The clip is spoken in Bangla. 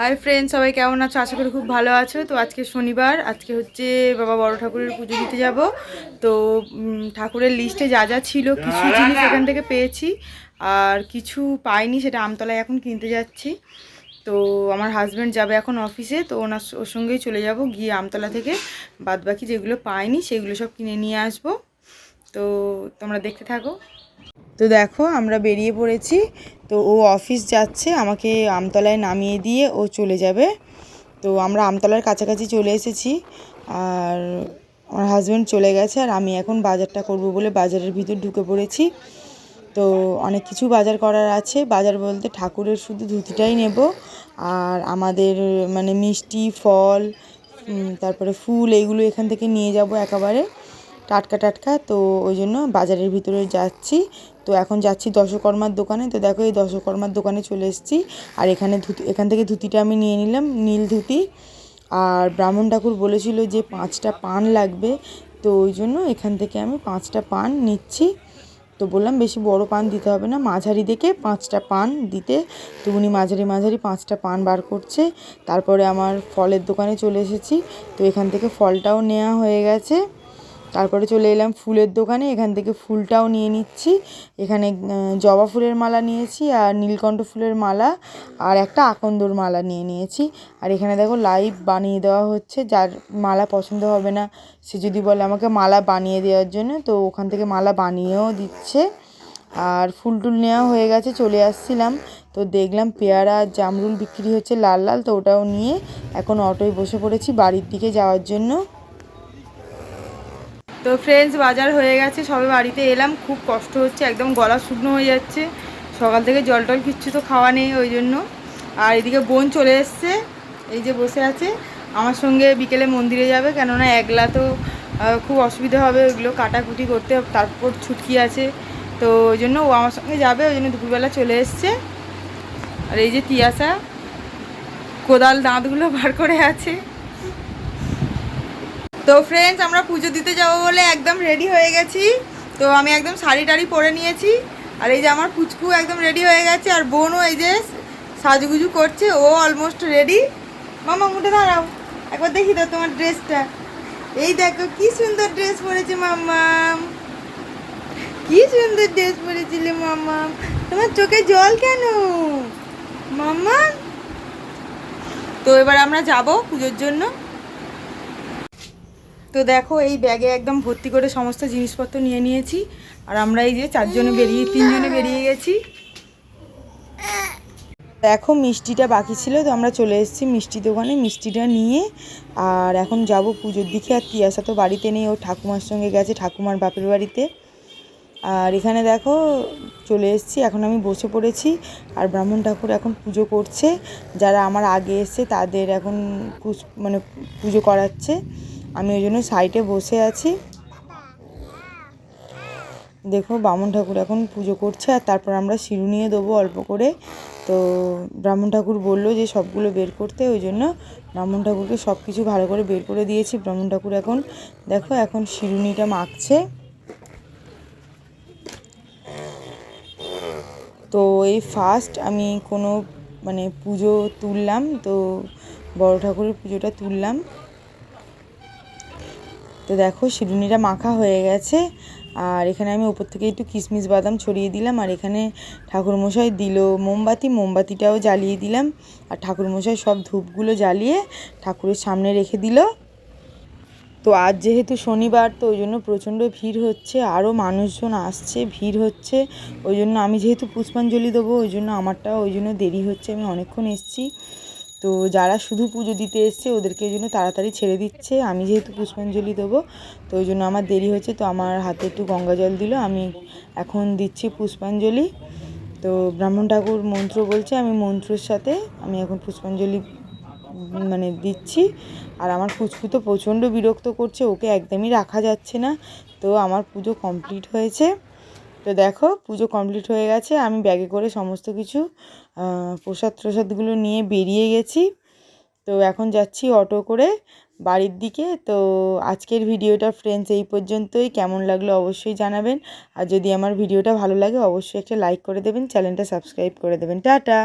হাই ফ্রেন্ডস, সবাই কেমন আছো? আশা করি খুব ভালো আছো। তো আজকে শনিবার, আজকে হচ্ছে বাবা বড় ঠাকুরের পুজো দিতে যাব। তো ঠাকুরের লিস্টে যা যা ছিল কিছু জিনিস এখান থেকে পেয়েছি, আর কিছু পাইনি, সেটা আমতলায় এখন কিনতে যাচ্ছি। তো আমার হাজব্যান্ড যাবে এখন অফিসে, তো ওর সঙ্গেই চলে যাব, গিয়ে আমতলা থেকে বাদবাকি যেগুলো পাইনি সেগুলো সব কিনে নিয়ে আসবো। তো তোমরা দেখতে থাকো। তো দেখো আমরা বেরিয়ে পড়েছি। তো ও অফিস যাচ্ছে, আমাকে আমতলায় নামিয়ে দিয়ে ও চলে যাবে। তো আমরা আমতলার কাছাকাছি চলে এসেছি, আর আমার হাজব্যান্ড চলে গেছে, আর আমি এখন বাজারটা করব বলে বাজারের ভিতর ঢুকে পড়েছি। তো অনেক কিছু বাজার করার আছে। বাজার বলতে ঠাকুরের শুধু ধুতিটাই নেব, আর আমাদের মানে মিষ্টি, ফল, তারপরে ফুল, এইগুলো এখান থেকে নিয়ে যাব একেবারে টাটকা টাটকা। তো ওই জন্য বাজারের ভিতরে যাচ্ছি। তো এখন যাচ্ছি দশকর্মার দোকানে। তো দেখো এই দশকর্মার দোকানে চলে এসেছি, আর এখান থেকে ধুতিটা আমি নিয়ে নিলাম, নীল ধুতি। আর ব্রাহ্মণ ঠাকুর বলেছিল যে 5টা পান লাগবে, তো ওই জন্য এখান থেকে আমি 5টা পান নিচ্ছি। তো বললাম বেশি বড় পান দিতে হবে না, মাঝারি দেখে 5টা পান দিতে। তো উনি মাঝারি মাঝারি 5টা পান বার করছে। তারপরে আমার ফলের দোকানে চলে এসেছি। তো এখান থেকে ফলটাও নেওয়া হয়ে গেছে। তারপরে চলে এলাম ফুলের দোকানে, এখান থেকে ফুলটাও নিয়ে নিচ্ছি। এখানে জবা ফুলের মালা নিয়েছি, আর নীলকণ্ঠ ফুলের মালা, আর একটা আকন্দর মালা নিয়েছি। আর এখানে দেখো লাইভ বানিয়ে দেওয়া হচ্ছে, যার মালা পছন্দ হবে না সে যদি বলে আমাকে মালা বানিয়ে দেওয়ার জন্য, তো ওখান থেকে মালা বানিয়েও দিচ্ছে। আর ফুল টুল নেওয়া হয়ে গেছে, চলে আসছিলাম। তো দেখলাম পেয়ারা জামরুল বিক্রি হচ্ছে লাল লাল, তো ওটাও নিয়ে এখন অটোয় বসে পড়েছি বাড়ির দিকে যাওয়ার জন্য। তো ফ্রেন্ডস, বাজার হয়ে গেছে, সবে বাড়িতে এলাম। খুব কষ্ট হচ্ছে, একদম গলা শুকনো হয়ে যাচ্ছে। সকাল থেকে জল টল কিচ্ছু তো খাওয়া নেই ওই জন্য। আর এদিকে বোন চলে এসছে, এই যে বসে আছে আমার সঙ্গে। বিকেলে মন্দিরে যাবে, কেননা একলা তো খুব অসুবিধা হবে ওইগুলো কাটাকুটি করতে, তারপর ছুটকি আছে। তো ওই জন্য ও আমার সঙ্গে যাবে, ওই জন্য দুপুরবেলা চলে এসছে। আর এই যে তিয়াসা কোদাল দাঁতগুলো বার করে আছে। তো ফ্রেন্ডস, আমরা পুজো দিতে যাবো বলে একদম রেডি হয়ে গেছি। তো আমি একদম শাড়ি টাড়ি পরে নিয়েছি, আর এই যে আমার পুচকু একদম রেডি হয়ে গেছে, আর বোনও এই যে সাজুগুজু করছে, ও অলমোস্ট রেডি। মামা উঠে দাঁড়াও, একবার দেখি তো তোমার ড্রেসটা। এই দেখো কি সুন্দর ড্রেস পরেছে মাম্মাম, কি সুন্দর ড্রেস পরেছিলে মাম্মাম। তোমার চোখে জল কেন মাম্মা? তো এবার আমরা যাব পুজোর জন্য। তো দেখো এই ব্যাগে একদম ভর্তি করে সমস্ত জিনিসপত্র নিয়ে নিয়েছি, আর আমরা এই যে তিনজনে বেরিয়ে গেছি। দেখো মিষ্টিটা বাকি ছিল, তো আমরা চলে এসেছি মিষ্টি দোকানে, মিষ্টিটা নিয়ে আর এখন যাব পুজোর দিকে। আর তিয়াসা তো বাড়িতে নেই, ও ঠাকুমার সঙ্গে গেছে, ঠাকুমার বাপের বাড়িতে। আর এখানে দেখো চলে এসেছি, এখন আমি বসে পড়েছি। আর ব্রাহ্মণ ঠাকুর এখন পুজো করছে, যারা আমার আগে এসছে তাদের এখন মানে পুজো করাচ্ছে। আমি ওই জন্য সাইডে বসে আছি। দেখো ব্রাহ্মণ ঠাকুর এখন পুজো করছে, আর তারপর আমরা শিরুনিয়ে দেবো অল্প করে। তো ব্রাহ্মণ ঠাকুর বললো যে সবগুলো বের করতে, ওই জন্য ব্রাহ্মণ ঠাকুরকে সব কিছু ভালো করে বের করে দিয়েছি। ব্রাহ্মণ ঠাকুর এখন দেখো এখন শিরুনিটা মাখছে। তো এই ফার্স্ট আমি কোনো মানে পুজো তুললাম, তো বড় ঠাকুরের পুজোটা তুললাম। তো দেখো শিরুনিটা মাখা হয়ে গেছে, আর এখানে আমি ওপর থেকে একটু কিশমিশ বাদাম ছড়িয়ে দিলাম। আর এখানে ঠাকুরমশাই দিল মোমবাতিটাও জ্বালিয়ে দিলাম। আর ঠাকুরমশাই সব ধূপগুলো জ্বালিয়ে ঠাকুরের সামনে রেখে দিল। তো আজ যেহেতু শনিবার, তো ওই জন্য প্রচণ্ড ভিড় হচ্ছে, আরও মানুষজন আসছে, ভিড় হচ্ছে। ওই জন্য আমি যেহেতু পুষ্পাঞ্জলি দেবো, ওই জন্য আমারটাও ওই জন্য দেরি হচ্ছে, আমি অনেকক্ষণ এসেছি। তো যারা শুধু পুজো দিতে এসছে ওদেরকে ওই জন্য তাড়াতাড়ি ছেড়ে দিচ্ছে, আমি যেহেতু পুষ্পাঞ্জলি দেবো তো ওই জন্য আমার দেরি হচ্ছে। তো আমার হাতে একটু গঙ্গা জল দিল, আমি এখন দিচ্ছি পুষ্পাঞ্জলি। তো ব্রাহ্মণ ঠাকুর মন্ত্র বলছে, আমি মন্ত্রের সাথে আমি এখন পুষ্পাঞ্জলি মানে দিচ্ছি। আর আমার পুচকু তো প্রচণ্ড বিরক্ত করছে, ওকে একদমই রাখা যাচ্ছে না। তো আমার পুজো কমপ্লিট হয়েছে। তো দেখো পুজো কমপ্লিট হয়ে গেছে, আমি ব্যাগে করে সমস্ত কিছু প্রসাদগুলো নিয়ে বেরিয়ে গেছি। তো এখন যাচ্ছি অটো করে বাড়ির দিকে। তো আজকের ভিডিওটা ফ্রেন্ডস এই পর্যন্তই। কেমন লাগলো অবশ্যই জানাবেন, আর যদি আমার ভিডিওটা ভালো লাগে অবশ্যই একটা লাইক করে দেবেন, চ্যানেলটা সাবস্ক্রাইব করে দেবেন। টাটা।